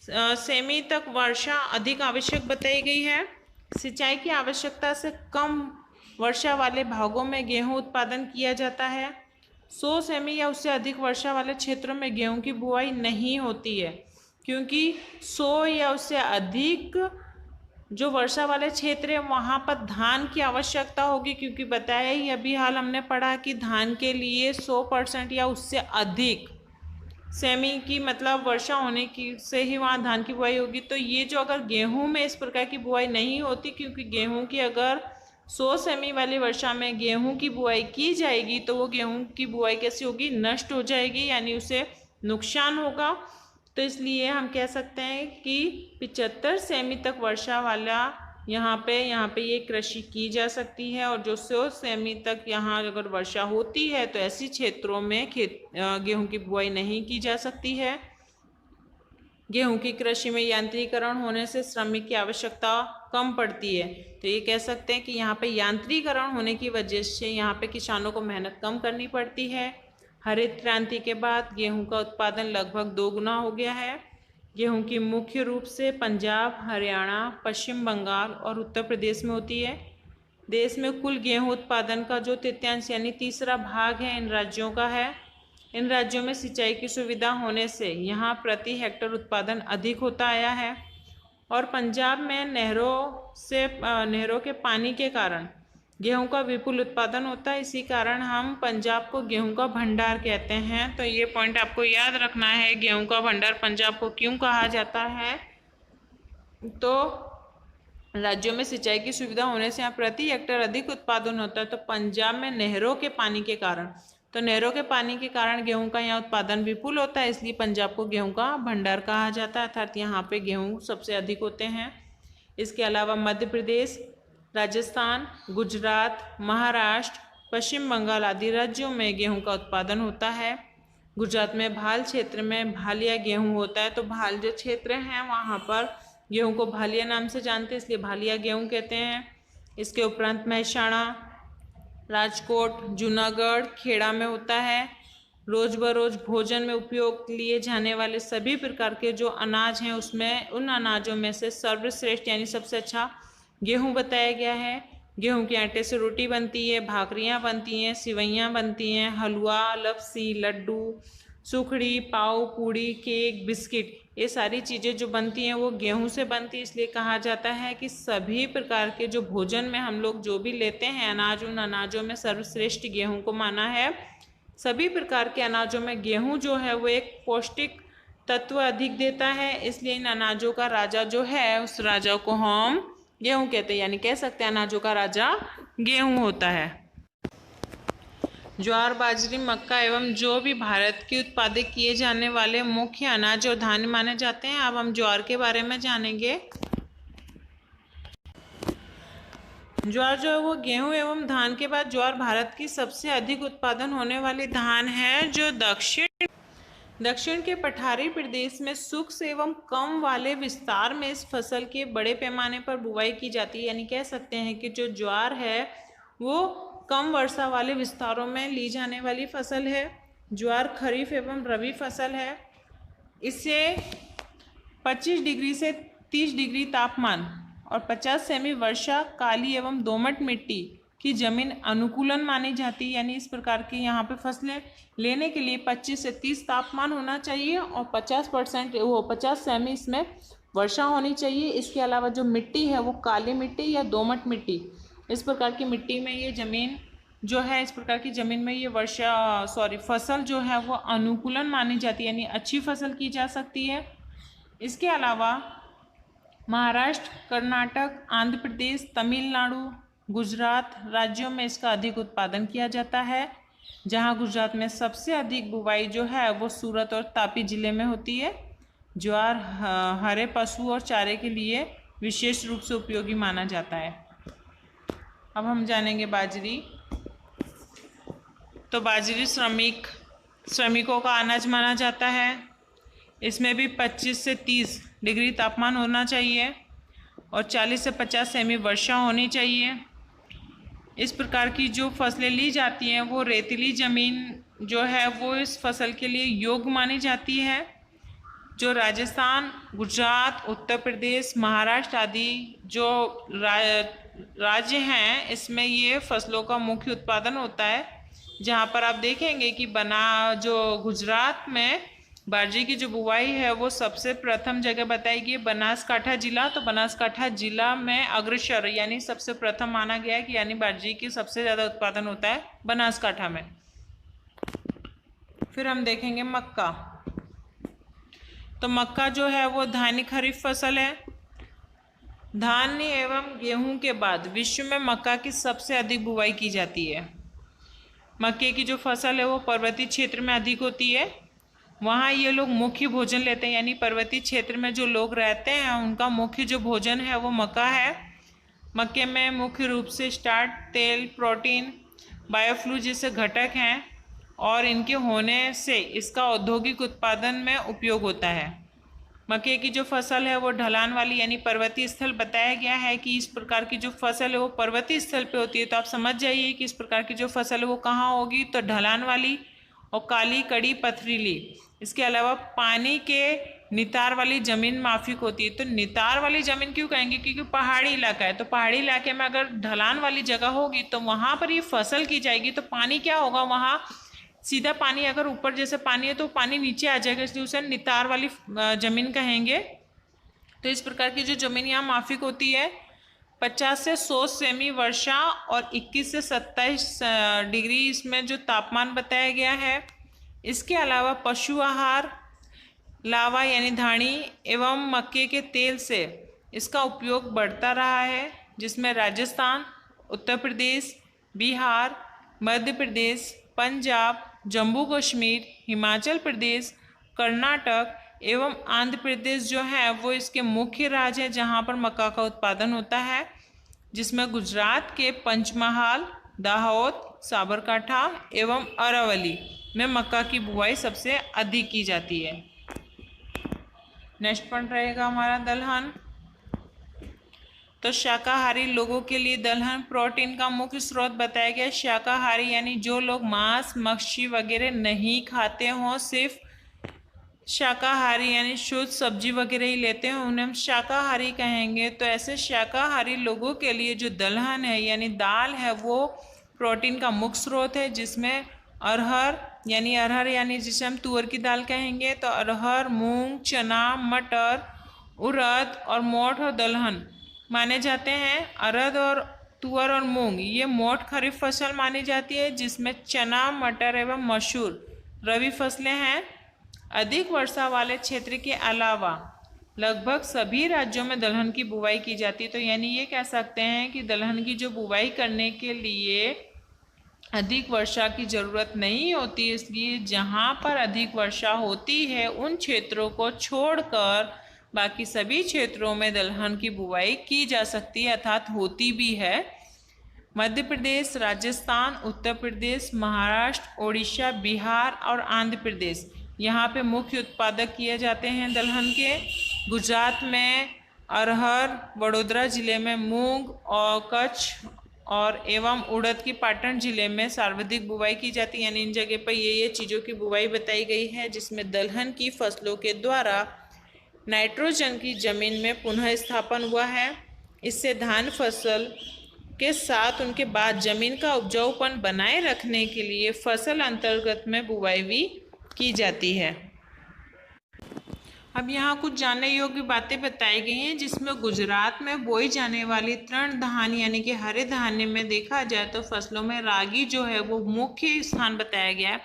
A: सेमी तक वर्षा अधिक आवश्यक बताई गई है। सिंचाई की आवश्यकता से कम वर्षा वाले भागों में गेहूं उत्पादन किया जाता है। 100 सेमी या उससे अधिक वर्षा वाले क्षेत्रों में गेहूं की बुआई नहीं होती है, क्योंकि 100 या उससे अधिक जो वर्षा वाले क्षेत्र है वहाँ पर धान की आवश्यकता होगी, क्योंकि बताया ही अभी हाल हमने पढ़ा कि धान के लिए 100% या उससे अधिक सेमी की मतलब वर्षा होने की से ही वहाँ धान की बुआई होगी। तो ये जो अगर गेहूं में इस प्रकार की बुआई नहीं होती, क्योंकि गेहूं की अगर 100 सेमी वाली वर्षा में गेहूं की बुआई की जाएगी तो वो गेहूं की बुआई कैसी होगी, नष्ट हो जाएगी, यानी उसे नुकसान होगा। तो इसलिए हम कह सकते हैं कि 75 सेमी तक वर्षा वाला यहाँ पे ये कृषि की जा सकती है और जो 100 सेमी तक यहाँ अगर वर्षा होती है तो ऐसी क्षेत्रों में गेहूं की बुआई नहीं की जा सकती है। गेहूं की कृषि में यांत्रिकरण होने से श्रमिक की आवश्यकता कम पड़ती है। तो ये कह सकते हैं कि यहाँ पे यांत्रिकरण होने की वजह से यहाँ पे किसानों को मेहनत कम करनी पड़ती है। हरित क्रांति के बाद गेहूं का उत्पादन लगभग 2 गुना हो गया है। गेहूं की मुख्य रूप से पंजाब, हरियाणा, पश्चिम बंगाल और उत्तर प्रदेश में होती है। देश में कुल गेहूं उत्पादन का जो तृतीयांश यानी तीसरा भाग है इन राज्यों का है। इन राज्यों में सिंचाई की सुविधा होने से यहाँ प्रति हेक्टेयर उत्पादन अधिक होता आया है और पंजाब में नहरों के पानी के कारण गेहूं का विपुल उत्पादन होता है। इसी कारण हम पंजाब को गेहूं का भंडार कहते हैं। तो ये पॉइंट आपको याद रखना है, गेहूं का भंडार पंजाब को क्यों कहा जाता है। तो राज्यों में सिंचाई की सुविधा होने से यहाँ प्रति हेक्टेयर अधिक उत्पादन होता है। तो पंजाब में नहरों के पानी के कारण, तो नहरों के पानी के कारण गेहूं का यहाँ उत्पादन विपुल होता है, इसलिए पंजाब को गेहूं का भंडार कहा जाता है, अर्थात यहाँ पे गेहूं सबसे अधिक होते हैं। इसके अलावा मध्य प्रदेश, राजस्थान, गुजरात, महाराष्ट्र, पश्चिम बंगाल आदि राज्यों में गेहूं का उत्पादन होता है। गुजरात में भाल क्षेत्र में भालिया गेहूं होता है, तो भाल जो क्षेत्र हैं वहाँ पर गेहूं को भालिया नाम से जानते हैं, इसलिए भालिया गेहूं कहते हैं। इसके उपरांत महसाणा, राजकोट, जूनागढ़, खेड़ा में होता है। रोज बरोज भोजन में उपयोग लिए जाने वाले सभी प्रकार के जो अनाज हैं उसमें उन अनाजों में से सर्वश्रेष्ठ यानी सबसे अच्छा गेहूं बताया गया है। गेहूं के आटे से रोटी बनती है, भाकरियाँ बनती हैं, सिवैयाँ बनती हैं, हलवा, लपसी, लड्डू, सुखड़ी, पाव, पूड़ी, केक, बिस्किट, ये सारी चीज़ें जो बनती हैं वो गेहूं से बनती है। इसलिए कहा जाता है कि सभी प्रकार के जो भोजन में हम लोग जो भी लेते हैं अनाज, उन अनाजों में सर्वश्रेष्ठ गेहूं को माना है। सभी प्रकार के अनाजों में गेहूं जो है वो एक पौष्टिक तत्व अधिक देता है, इसलिए इन अनाजों का राजा जो है उस राजा को हम गेहूं कहते हैं, यानी कह सकते हैं अनाजों का राजा गेहूं होता है। ज्वार, बाजरी, मक्का एवं जो भी भारत के उत्पादित किए जाने वाले मुख्य अनाज और धान्य माने जाते हैं। अब हम ज्वार के बारे में जानेंगे। ज्वार जो है वो गेहूं एवं धान के बाद ज्वार भारत की सबसे अधिक उत्पादन होने वाली धान है, जो दक्षिण के पठारी प्रदेश में शुष्क एवं कम वाले विस्तार में इस फसल के बड़े पैमाने पर बुवाई की जाती है। यानी कह सकते हैं कि जो ज्वार है वो कम वर्षा वाले विस्तारों में ली जाने वाली फसल है। ज्वार खरीफ एवं रबी फसल है। इससे 25 डिग्री से 30 डिग्री तापमान और 50 सेमी वर्षा, काली एवं दोमट मिट्टी की जमीन अनुकूलन मानी जाती है। यानी इस प्रकार की यहाँ पे फसलें लेने के लिए 25 से 30 तापमान होना चाहिए और 50 सेमी इसमें वर्षा होनी चाहिए। इसके अलावा जो मिट्टी है वो काली मिट्टी या दोमट मिट्टी, इस प्रकार की मिट्टी में ये जमीन जो है, इस प्रकार की जमीन में ये फसल जो है वो अनुकूलन मानी जाती है, यानी अच्छी फसल की जा सकती है। इसके अलावा महाराष्ट्र, कर्नाटक, आंध्र प्रदेश, तमिलनाडु, गुजरात राज्यों में इसका अधिक उत्पादन किया जाता है। जहां गुजरात में सबसे अधिक बुवाई जो है वो सूरत और तापी जिले में होती है। ज्वार हरे पशु और चारे के लिए विशेष रूप से उपयोगी माना जाता है। अब हम जानेंगे बाजरी। तो बाजरी श्रमिकों का अनाज माना जाता है। इसमें भी 25 से 30 डिग्री तापमान होना चाहिए और 40 से 50 सेमी वर्षा होनी चाहिए। इस प्रकार की जो फसलें ली जाती हैं वो रेतीली ज़मीन जो है वो इस फसल के लिए योग्य मानी जाती है। जो राजस्थान, गुजरात, उत्तर प्रदेश, महाराष्ट्र आदि जो राज्य हैं इसमें ये फसलों का मुख्य उत्पादन होता है। जहाँ पर आप देखेंगे कि जो गुजरात में बाजरे की जो बुवाई है वो सबसे प्रथम जगह बताई गई बनासकाठा जिला। तो बनासकाठा जिला में अग्रसर यानी सबसे प्रथम माना गया है कि यानी बाजरे की सबसे ज़्यादा उत्पादन होता है बनासकाठा में। फिर हम देखेंगे मक्का। तो मक्का जो है वो धान्य खरीफ फसल है। धान्य एवं गेहूं के बाद विश्व में मक्का की सबसे अधिक बुवाई की जाती है। मक्के की जो फसल है वो पर्वतीय क्षेत्र में अधिक होती है। वहाँ ये लोग मुख्य भोजन लेते हैं, यानी पर्वतीय क्षेत्र में जो लोग रहते हैं उनका मुख्य जो भोजन है वो मक्का है। मक्के में मुख्य रूप से स्टार्च, तेल, प्रोटीन, बायोफ्यूल जैसे घटक हैं और इनके होने से इसका औद्योगिक उत्पादन में उपयोग होता है। मक्के की जो फसल है वो ढलान वाली यानी पर्वतीय स्थल बताया गया है कि इस प्रकार की जो फसल है वो पर्वतीय स्थल पे होती है। तो आप समझ जाइए कि इस प्रकार की जो फसल है वो कहाँ होगी, तो ढलान वाली और काली, कड़ी, पथरीली। इसके अलावा पानी के नितार वाली ज़मीन माफिक होती है। तो नितार वाली ज़मीन क्यों कहेंगे, क्योंकि पहाड़ी इलाका है। तो पहाड़ी इलाके में अगर ढलान वाली जगह होगी तो वहाँ पर ये फसल की जाएगी। तो पानी क्या होगा, वहाँ सीधा पानी, अगर ऊपर जैसे पानी है तो पानी नीचे आ जाएगा, इसलिए उसे नितार वाली ज़मीन कहेंगे। तो इस प्रकार की जो ज़मीन यहाँ माफिक होती है 50 से 100 सेमी वर्षा और 21 से 27 डिग्री इसमें जो तापमान बताया गया है। इसके अलावा पशु आहार, लावा यानी धानी एवं मक्के के तेल से इसका उपयोग बढ़ता रहा है, जिसमें राजस्थान, उत्तर प्रदेश, बिहार, मध्य प्रदेश, पंजाब, जम्मू कश्मीर, हिमाचल प्रदेश, कर्नाटक एवं आंध्र प्रदेश जो है वो इसके मुख्य राज्य हैं जहाँ पर मक्का का उत्पादन होता है, जिसमें गुजरात के पंचमहाल, दाहोद, साबरकांठा एवं अरावली में मक्का की बुआई सबसे अधिक की जाती है। नेक्स्ट पॉइंट रहेगा हमारा दलहन। तो शाकाहारी लोगों के लिए दलहन प्रोटीन का मुख्य स्रोत बताया गया। शाकाहारी यानी जो लोग मांस, मच्छी वगैरह नहीं खाते हों, सिर्फ शाकाहारी यानी शुद्ध सब्जी वगैरह ही लेते हैं, उन्हें हम शाकाहारी कहेंगे। तो ऐसे शाकाहारी लोगों के लिए जो दलहन है यानी दाल है वो प्रोटीन का मुख्य स्रोत है, जिसमें अरहर यानी जिसे हम तुअर की दाल कहेंगे, तो अरहर, मूंग, चना, मटर, उड़द और मोठ और दलहन माने जाते हैं। अरहर और तुअर और मूंग ये मोठ खरीफ फसल मानी जाती है, जिसमें चना, मटर एवं मसूर रबी फसलें हैं। अधिक वर्षा वाले क्षेत्र के अलावा लगभग सभी राज्यों में दलहन की बुवाई की जाती है। तो यानी ये कह सकते हैं कि दलहन की जो बुवाई करने के लिए अधिक वर्षा की ज़रूरत नहीं होती, इसलिए जहाँ पर अधिक वर्षा होती है उन क्षेत्रों को छोड़कर बाकी सभी क्षेत्रों में दलहन की बुवाई की जा सकती है, अर्थात होती भी है। मध्य प्रदेश, राजस्थान, उत्तर प्रदेश, महाराष्ट्र, ओडिशा, बिहार और आंध्र प्रदेश यहाँ पे मुख्य उत्पादक किए जाते हैं दलहन के। गुजरात में अरहर, वडोदरा जिले में मूंग और कच्छ और एवं उड़द की पाटन जिले में सर्वाधिक बुवाई की जाती है। यानी इन जगह पर ये चीज़ों की बुवाई बताई गई है, जिसमें दलहन की फसलों के द्वारा नाइट्रोजन की जमीन में पुनः स्थापन हुआ है। इससे धान फसल के साथ उनके बाद जमीन का उपजाऊपन बनाए रखने के लिए फसल अंतर्गत में बुवाई भी की जाती है। अब यहाँ कुछ जानने योग्य बातें बताई गई हैं, जिसमें गुजरात में बोई जाने वाली तृणधान यानी कि हरे धान्य में देखा जाए तो फसलों में रागी जो है वो मुख्य स्थान बताया गया है।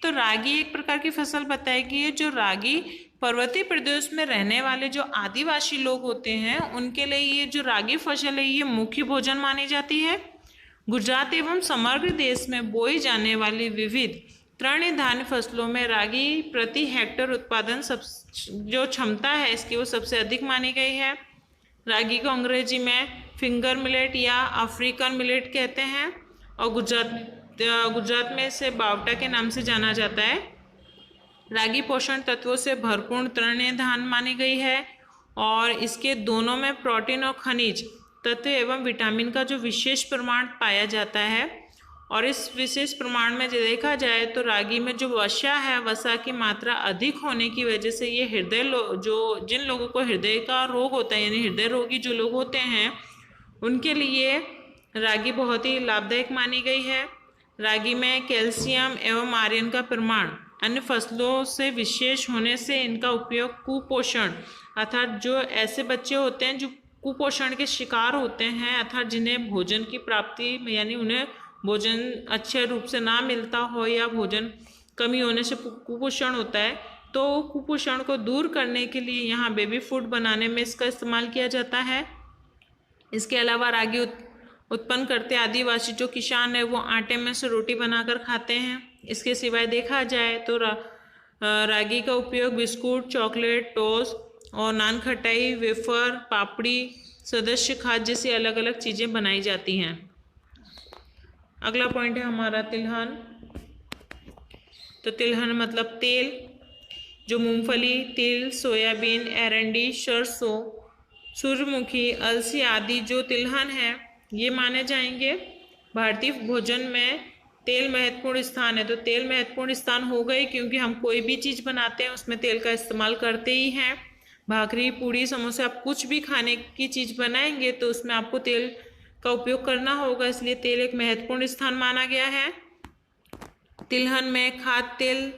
A: तो रागी एक प्रकार की फसल बताई गई है। जो रागी पर्वतीय प्रदेश में रहने वाले जो आदिवासी लोग होते हैं उनके लिए ये जो रागी फसल है ये मुख्य भोजन मानी जाती है। गुजरात एवं समग्र देश में बोई जाने वाली विविध तृणधान्य फसलों में रागी प्रति हेक्टेयर उत्पादन जो क्षमता है इसकी वो सबसे अधिक मानी गई है। रागी को अंग्रेजी में फिंगर मिलेट या अफ्रीकन मिलेट कहते हैं और गुजरात में इसे बावटा के नाम से जाना जाता है। रागी पोषण तत्वों से भरपूर तृणधान्य मानी गई है और इसके दोनों में प्रोटीन और खनिज तत्व एवं विटामिन का जो विशेष प्रमाण पाया जाता है। और इस विशेष प्रमाण में जो देखा जाए तो रागी में जो वसा है, वसा की मात्रा अधिक होने की वजह से ये जिन लोगों को हृदय का रोग होता है यानी हृदय रोगी जो लोग होते हैं उनके लिए रागी बहुत ही लाभदायक मानी गई है। रागी में कैल्शियम एवं आयरन का प्रमाण अन्य फसलों से विशेष होने से इनका उपयोग कुपोषण अर्थात जो ऐसे बच्चे होते हैं जो कुपोषण के शिकार होते हैं अर्थात जिन्हें भोजन की प्राप्ति यानी उन्हें भोजन अच्छे रूप से ना मिलता हो या भोजन कमी होने से कुपोषण होता है, तो कुपोषण को दूर करने के लिए यहाँ बेबी फूड बनाने में इसका इस्तेमाल किया जाता है। इसके अलावा रागी उत्पन्न करते आदिवासी जो किसान है वो आटे में से रोटी बनाकर खाते हैं। इसके सिवाय देखा जाए तो रागी का उपयोग बिस्कुट, चॉकलेट, टोस्ट और नान खटाई, वेफर, पापड़ी, सदस्य खाद्य जैसी अलग अलग चीज़ें बनाई जाती हैं। अगला पॉइंट है हमारा तिलहन। तो तिलहन मतलब तेल, जो मूंगफली, तिल, सोयाबीन, एरंडी, सरसों, सूर्यमुखी, अलसी आदि जो तिलहन है ये माने जाएंगे। भारतीय भोजन में तेल महत्वपूर्ण स्थान है। तो तेल महत्वपूर्ण स्थान हो गए क्योंकि हम कोई भी चीज़ बनाते हैं उसमें तेल का इस्तेमाल करते ही हैं। भाकरी, पूड़ी, समोसे, आप कुछ भी खाने की चीज़ बनाएंगे तो उसमें आपको तेल का उपयोग करना होगा, इसलिए तेल एक महत्वपूर्ण स्थान माना गया है। तिलहन में खाद्य तेल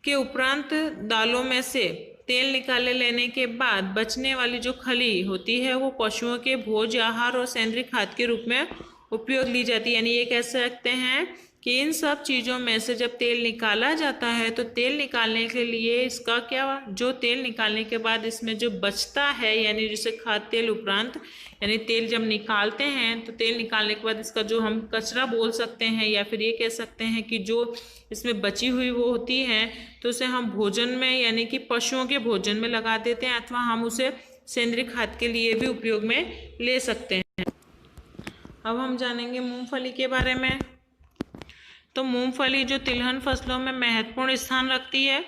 A: के उपरांत दालों में से तेल निकाले लेने के बाद बचने वाली जो खली होती है वो पशुओं के भोज्य आहार और सेंद्रीय खाद के रूप में उपयोग ली जाती है। यानी ये कह सकते हैं कि इन सब चीज़ों में से जब तेल निकाला जाता है तो तेल निकालने के लिए इसका क्या, जो तेल निकालने के बाद इसमें जो बचता है, यानी जैसे खाद्य तेल उपरांत, यानी तेल जब निकालते हैं तो तेल निकालने के बाद इसका जो हम कचरा बोल सकते हैं या फिर ये कह सकते हैं कि जो इसमें बची हुई वो होती है, तो उसे हम भोजन में यानी कि पशुओं के भोजन में लगा देते हैं, अथवा हम उसे सेंद्रीय खाद के लिए भी उपयोग में ले सकते हैं। अब हम जानेंगे मूंगफली के बारे में। तो मूंगफली जो तिलहन फसलों में महत्वपूर्ण स्थान रखती है।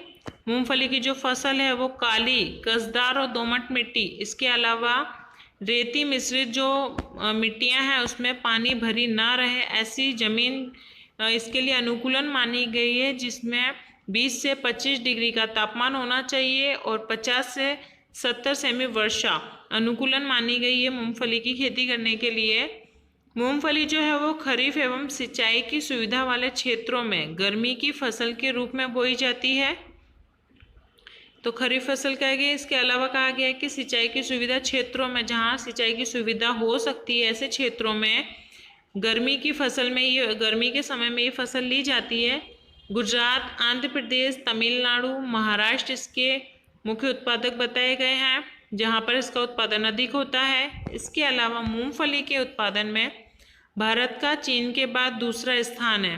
A: मूंगफली की जो फसल है वो काली, कसदार और दोमट मिट्टी, इसके अलावा रेती मिश्रित जो मिट्टियां हैं उसमें पानी भरी ना रहे ऐसी जमीन इसके लिए अनुकूलन मानी गई है, जिसमें 20 से 25 डिग्री का तापमान होना चाहिए और 50 से 70 सेमी वर्षा अनुकूलन मानी गई है मूंगफली की खेती करने के लिए। मूंगफली जो है वो खरीफ एवं सिंचाई की सुविधा वाले क्षेत्रों में गर्मी की फसल के रूप में बोई जाती है। तो खरीफ फसल कहा गया। इसके अलावा कहा गया है कि सिंचाई की सुविधा क्षेत्रों में, जहाँ सिंचाई की सुविधा हो सकती है ऐसे क्षेत्रों में गर्मी की फसल में ये, गर्मी के समय में ये फसल ली जाती है। गुजरात, आंध्र प्रदेश, तमिलनाडु, महाराष्ट्र इसके मुख्य उत्पादक बताए गए हैं, जहाँ पर इसका उत्पादन अधिक होता है। इसके अलावा मूंगफली के उत्पादन में भारत का चीन के बाद दूसरा स्थान है।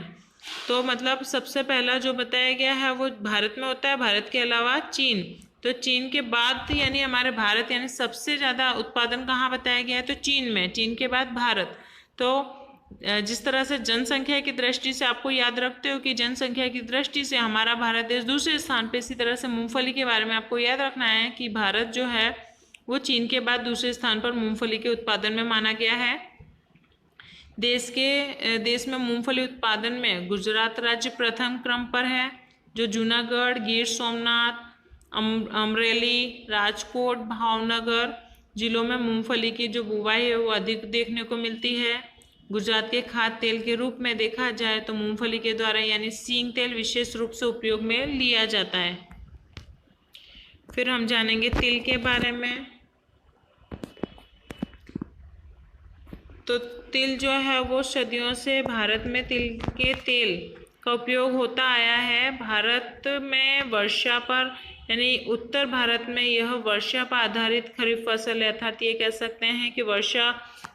A: तो मतलब सबसे पहला जो बताया गया है वो भारत में होता है, भारत के अलावा चीन। तो चीन के बाद यानी हमारे भारत, यानी सबसे ज़्यादा उत्पादन कहाँ बताया गया है, तो चीन में, चीन के बाद भारत। तो जिस तरह से जनसंख्या की दृष्टि से आपको याद रखते हो कि जनसंख्या की दृष्टि से हमारा भारत देश दूसरे स्थान पे, इसी तरह से मूंगफली के बारे में आपको याद रखना है कि भारत जो है वो चीन के बाद दूसरे स्थान पर मूंगफली के उत्पादन में माना गया है। देश में मूंगफली उत्पादन में गुजरात राज्य प्रथम क्रम पर है, जो जूनागढ़, गिर सोमनाथ, अमरेली, राजकोट, भावनगर जिलों में मूंगफली की जो बुवाई है वो अधिक देखने को मिलती है। गुजरात के खाद्य तेल के रूप में देखा जाए तो मूंगफली के द्वारा यानी सींग तेल विशेष रूप से उपयोग में लिया जाता है। फिर हम जानेंगे तिल के बारे में। तो तिल जो है वो सदियों से भारत में तिल के तेल का उपयोग होता आया है। भारत में वर्षा पर यानी उत्तर भारत में यह वर्षा पर आधारित खरीफ फसल है, अर्थात ये कह सकते हैं कि वर्षा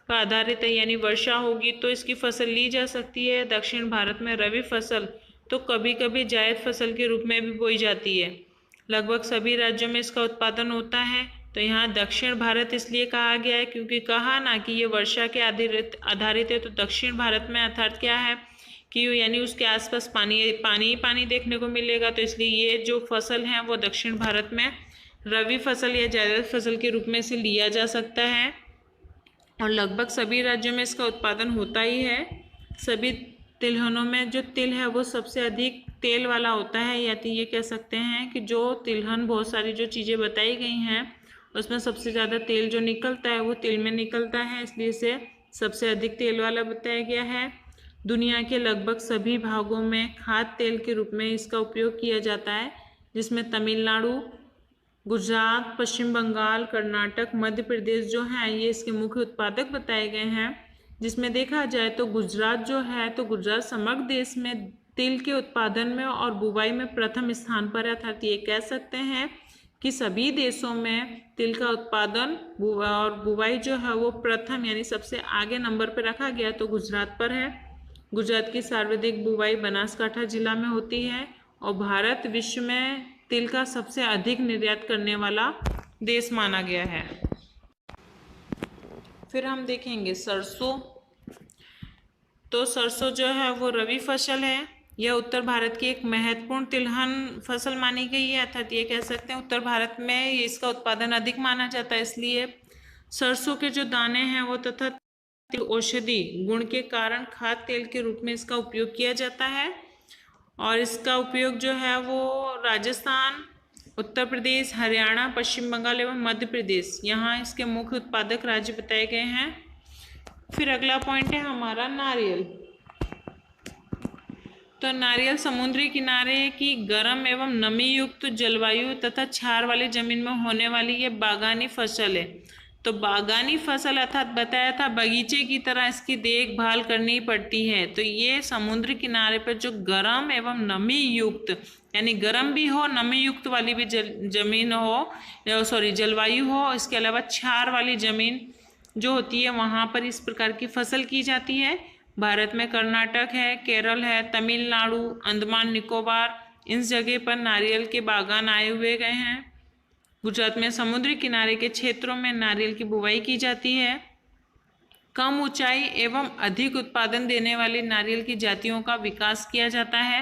A: पर आधारित है, यानी वर्षा होगी तो इसकी फसल ली जा सकती है। दक्षिण भारत में रबी फसल तो कभी कभी जायद फसल के रूप में भी बोई जाती है। लगभग सभी राज्यों में इसका उत्पादन होता है। तो यहाँ दक्षिण भारत इसलिए कहा गया है क्योंकि कहा ना कि ये वर्षा के आधारित है, तो दक्षिण भारत में अर्थात क्या है कि यानी उसके आसपास पानी देखने को मिलेगा, तो इसलिए ये जो फसल है वो दक्षिण भारत में रबी फसल या जायद फसल के रूप में से लिया जा सकता है। और लगभग सभी राज्यों में इसका उत्पादन होता ही है। सभी तिलहनों में जो तिल है वो सबसे अधिक तेल वाला होता है, या तो ये कह सकते हैं कि जो तिलहन, बहुत सारी जो चीज़ें बताई गई हैं उसमें सबसे ज़्यादा तेल जो निकलता है वो तिल में निकलता है, इसलिए इसे सबसे अधिक तेल वाला बताया गया है। दुनिया के लगभग सभी भागों में खाद्य तेल के रूप में इसका उपयोग किया जाता है, जिसमें तमिलनाडु, गुजरात, पश्चिम बंगाल, कर्नाटक, मध्य प्रदेश जो हैं ये इसके मुख्य उत्पादक बताए गए हैं। जिसमें देखा जाए तो गुजरात जो है, तो गुजरात समग्र देश में तिल के उत्पादन में और बुवाई में प्रथम स्थान पर है, अर्थात ये कह सकते हैं कि सभी देशों में तिल का उत्पादन और बुवाई जो है वो प्रथम यानी सबसे आगे नंबर पर रखा गया तो गुजरात पर है। गुजरात की सर्वाधिक बुवाई बनासकांठा जिला में होती है और भारत विश्व में तिल का सबसे अधिक निर्यात करने वाला देश माना गया है। फिर हम देखेंगे सरसों। तो सरसों जो है वो रबी फसल है। यह उत्तर भारत की एक महत्वपूर्ण तिलहन फसल मानी गई है, अर्थात ये कह सकते हैं उत्तर भारत में इसका उत्पादन अधिक माना जाता है। इसलिए सरसों के जो दाने हैं वो तथा औषधि गुण के कारण खाद्य तेल के रूप में इसका उपयोग किया जाता है। और इसका उपयोग जो है वो राजस्थान, उत्तर प्रदेश, हरियाणा, पश्चिम बंगाल एवं मध्य प्रदेश, यहाँ इसके मुख्य उत्पादक राज्य बताए गए हैं। फिर अगला पॉइंट है हमारा नारियल। तो नारियल समुद्री किनारे की गर्म एवं नमी युक्त जलवायु तथा क्षार वाली जमीन में होने वाली ये बागानी फसल है। तो बागानी फसल अर्थात बताया था बगीचे की तरह इसकी देखभाल करनी पड़ती है। तो ये समुद्र किनारे पर जो गर्म एवं नमी युक्त, यानी गर्म भी हो नमी युक्त वाली भी जमीन हो, जलवायु हो, इसके अलावा क्षार वाली जमीन जो होती है वहाँ पर इस प्रकार की फसल की जाती है। भारत में कर्नाटक है, केरल है, तमिलनाडु, अंडमान निकोबार, इन जगह पर नारियल के बागान आए हुए गए हैं। गुजरात में समुद्री किनारे के क्षेत्रों में नारियल की बुवाई की जाती है। कम ऊंचाई एवं अधिक उत्पादन देने वाली नारियल की जातियों का विकास किया जाता है।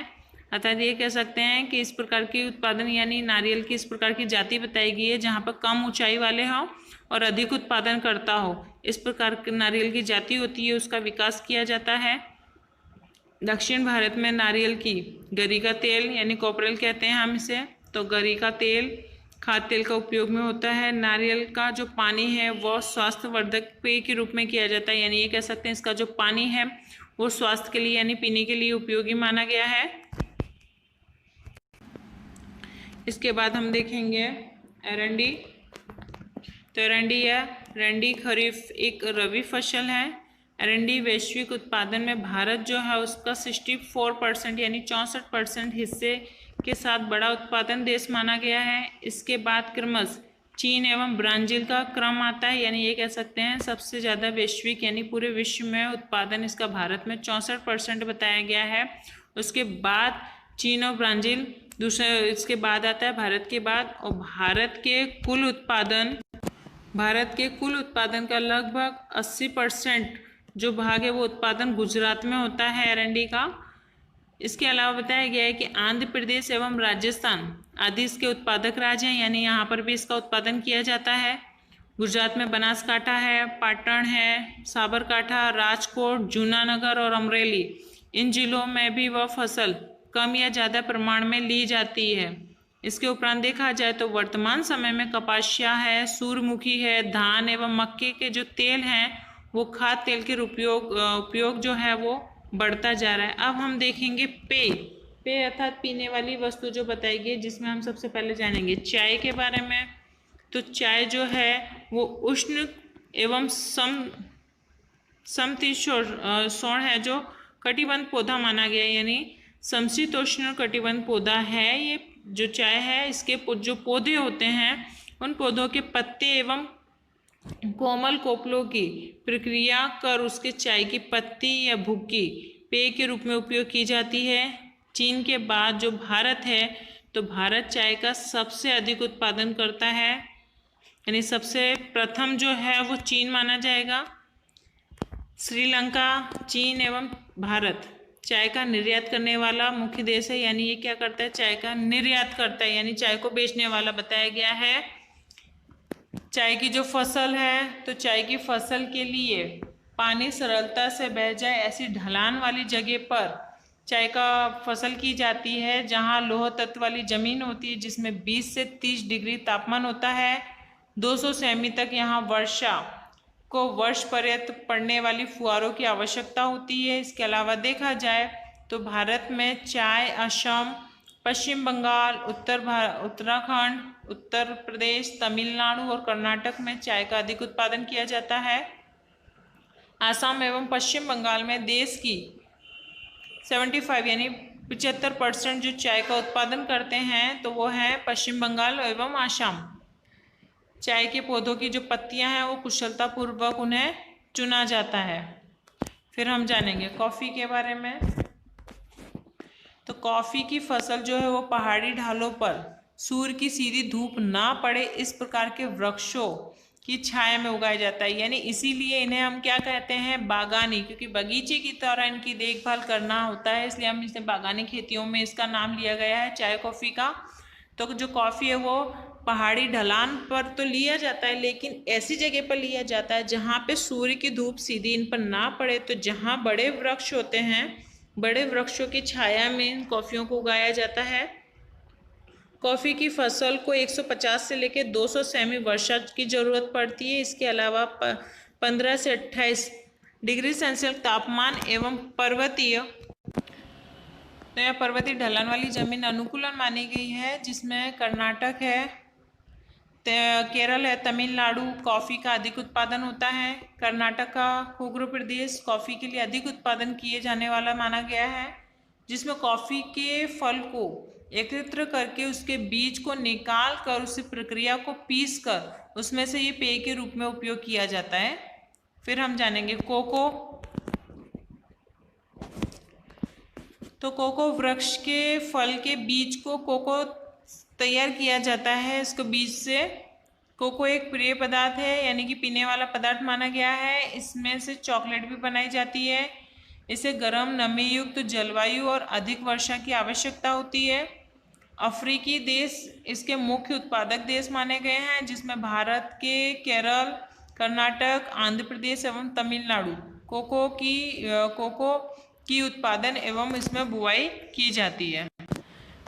A: अर्थात ये कह सकते हैं कि इस प्रकार की उत्पादन यानी नारियल की इस प्रकार की जाति बताई गई है जहाँ पर कम ऊंचाई वाले हों और अधिक उत्पादन करता हो, इस प्रकार की नारियल की जाति होती है, उसका विकास किया जाता है। दक्षिण भारत में नारियल की गरी का तेल यानी कॉपरेल कहते हैं हम इसे, तो गरी का तेल खाद्य तेल का उपयोग में होता है। नारियल का जो पानी है वो स्वास्थ्यवर्धक पेय के रूप में किया जाता है, यानी ये कह सकते हैं इसका जो पानी है वो स्वास्थ्य के लिए यानी पीने के लिए उपयोगी माना गया है। इसके बाद हम देखेंगे एरंडी। तो एरंडी या रंडी खरीफ एक रबी फसल है। एरंडी वैश्विक उत्पादन में भारत जो है उसका 64% यानी 64% हिस्से के साथ बड़ा उत्पादन देश माना गया है। इसके बाद क्रमश चीन एवं ब्राज़ील का क्रम आता है, यानी ये कह सकते हैं सबसे ज़्यादा वैश्विक यानी पूरे विश्व में उत्पादन इसका भारत में 64% बताया गया है। उसके बाद चीन और ब्राज़ील दूसरे, इसके बाद आता है भारत के बाद। और भारत के कुल उत्पादन का लगभग 80% जो भाग है वो उत्पादन गुजरात में होता है एरंडी का। इसके अलावा बताया गया है कि आंध्र प्रदेश एवं राजस्थान आदि इसके उत्पादक राज्य हैं, यानी यहाँ पर भी इसका उत्पादन किया जाता है। गुजरात में बनासकांठा है, पाटण है, साबरकांठा, राजकोट, जूनानगर और अमरेली, इन जिलों में भी वह फसल कम या ज़्यादा प्रमाण में ली जाती है। इसके उपरांत देखा जाए तो वर्तमान समय में कपासिया है, सूरजमुखी है, धान एवं मक्के के जो तेल हैं वो खाद्य तेल के उपयोग जो है वो बढ़ता जा रहा है। अब हम देखेंगे पेय अर्थात पीने वाली वस्तु जो बताई गई, जिसमें हम सबसे पहले जानेंगे चाय के बारे में। तो चाय जो है वो उष्ण एवं समशीतोष्ण है, जो कटिबंध पौधा माना गया है, यानी समशीतोष्ण कटिबंध पौधा है। ये जो चाय है इसके जो पौधे होते हैं उन पौधों के पत्ते एवं कोमल कोपलों की प्रक्रिया कर उसके चाय की पत्ती या भुक्की पेय के रूप में उपयोग की जाती है। चीन के बाद जो भारत है, तो भारत चाय का सबसे अधिक उत्पादन करता है, यानी सबसे प्रथम जो है वो चीन माना जाएगा। श्रीलंका, चीन एवं भारत चाय का निर्यात करने वाला मुख्य देश है, यानी ये क्या करता है चाय का निर्यात करता है, यानी चाय को बेचने वाला बताया गया है। चाय की जो फसल है, तो चाय की फसल के लिए पानी सरलता से बह जाए ऐसी ढलान वाली जगह पर चाय का फसल की जाती है, जहां लौह तत्व वाली जमीन होती है, जिसमें 20 से 30 डिग्री तापमान होता है। 200 सेमी तक यहाँ वर्षा को वर्ष पर्यंत पड़ने वाली फुहारों की आवश्यकता होती है। इसके अलावा देखा जाए तो भारत में चाय असम, पश्चिम बंगाल, उत्तराखंड, उत्तर प्रदेश, तमिलनाडु और कर्नाटक में चाय का अधिक उत्पादन किया जाता है। असम एवं पश्चिम बंगाल में देश की 75 यानी 75% जो चाय का उत्पादन करते हैं तो वो है पश्चिम बंगाल एवं असम। चाय के पौधों की जो पत्तियां हैं वो कुशलतापूर्वक उन्हें चुना जाता है। फिर हम जानेंगे कॉफ़ी के बारे में। तो कॉफ़ी की फसल जो है वो पहाड़ी ढालों पर सूर्य की सीधी धूप ना पड़े इस प्रकार के वृक्षों की छाया में उगाया जाता है, यानी इसीलिए इन्हें हम क्या कहते हैं बागानी, क्योंकि बगीचे की तरह इनकी देखभाल करना होता है, इसलिए हम इसे बागानी खेतियों में इसका नाम लिया गया है चाय कॉफ़ी का। तो जो कॉफ़ी है वो पहाड़ी ढलान पर तो लिया जाता है, लेकिन ऐसी जगह पर लिया जाता है जहाँ पे सूर्य की धूप सीधी इन पर ना पड़े। तो जहाँ बड़े वृक्ष होते हैं, बड़े वृक्षों की छाया में इन कॉफ़ियों को उगाया जाता है। कॉफ़ी की फसल को 150 से लेकर 200 सेमी वर्षा की ज़रूरत पड़ती है। इसके अलावा 15 से 28 डिग्री सेल्सियस तापमान एवं पर्वतीय ढलान वाली जमीन अनुकूलन मानी गई है, जिसमें कर्नाटक है, केरल है, तमिलनाडु कॉफ़ी का अधिक उत्पादन होता है। कर्नाटक का कोगरो प्रदेश कॉफ़ी के लिए अधिक उत्पादन किए जाने वाला माना गया है, जिसमें कॉफ़ी के फल को एकत्र करके उसके बीज को निकाल कर उसी प्रक्रिया को पीस कर उसमें से ये पेय के रूप में उपयोग किया जाता है। फिर हम जानेंगे कोको। तो कोको वृक्ष के फल के बीज को कोको तैयार किया जाता है। इसको बीज से कोको एक पेय पदार्थ है, यानी कि पीने वाला पदार्थ माना गया है। इसमें से चॉकलेट भी बनाई जाती है। इसे गर्म नमी युक्त जलवायु और अधिक वर्षा की आवश्यकता होती है। अफ्रीकी देश इसके मुख्य उत्पादक देश माने गए हैं, जिसमें भारत के केरल, कर्नाटक, आंध्र प्रदेश एवं तमिलनाडु कोको की उत्पादन एवं इसमें बुआई की जाती है।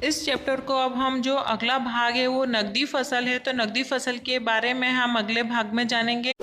A: इस चैप्टर को अब हम जो अगला भाग है वो नकदी फसल है, तो नकदी फसल के बारे में हम अगले भाग में जानेंगे।